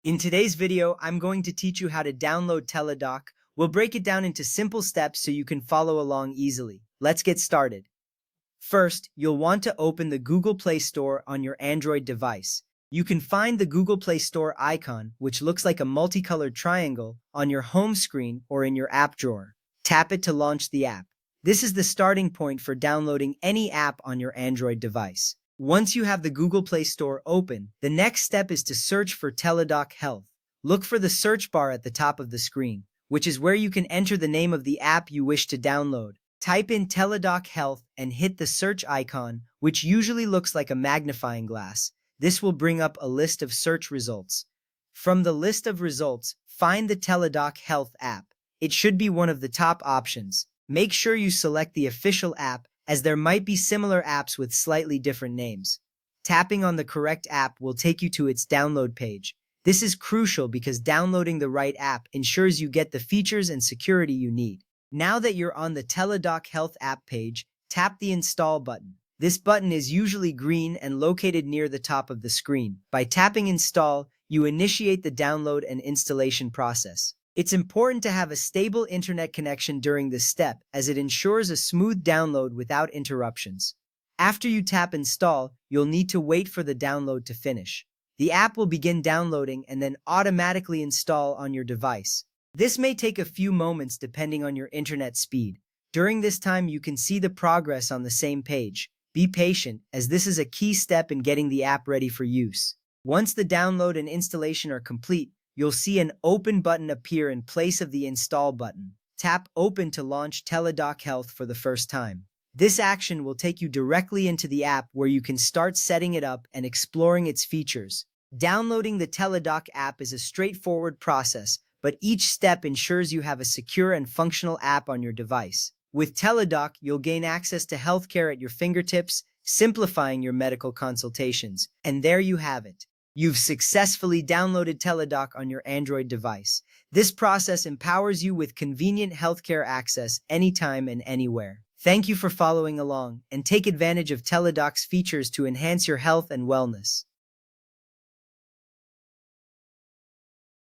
In today's video, I'm going to teach you how to download Teladoc. We'll break it down into simple steps so you can follow along easily. Let's get started. First, you'll want to open the Google Play Store on your Android device. You can find the Google Play Store icon, which looks like a multicolored triangle, on your home screen or in your app drawer. Tap it to launch the app. This is the starting point for downloading any app on your Android device. Once you have the Google Play Store open, the next step is to search for Teladoc Health. Look for the search bar at the top of the screen, which is where you can enter the name of the app you wish to download. Type in Teladoc Health and hit the search icon, which usually looks like a magnifying glass. This will bring up a list of search results. From the list of results, find the Teladoc Health app. It should be one of the top options. Make sure you select the official app, as there might be similar apps with slightly different names. Tapping on the correct app will take you to its download page. This is crucial because downloading the right app ensures you get the features and security you need. Now that you're on the Teladoc Health app page, tap the Install button. This button is usually green and located near the top of the screen. By tapping Install, you initiate the download and installation process. It's important to have a stable internet connection during this step, as it ensures a smooth download without interruptions. After you tap Install, you'll need to wait for the download to finish. The app will begin downloading and then automatically install on your device. This may take a few moments depending on your internet speed. During this time, you can see the progress on the same page. Be patient, as this is a key step in getting the app ready for use. Once the download and installation are complete, you'll see an Open button appear in place of the Install button. Tap Open to launch Teladoc Health for the first time. This action will take you directly into the app where you can start setting it up and exploring its features. Downloading the Teladoc app is a straightforward process, but each step ensures you have a secure and functional app on your device. With Teladoc, you'll gain access to healthcare at your fingertips, simplifying your medical consultations. And there you have it. You've successfully downloaded Teladoc on your Android device. This process empowers you with convenient healthcare access anytime and anywhere. Thank you for following along, and take advantage of Teladoc's features to enhance your health and wellness.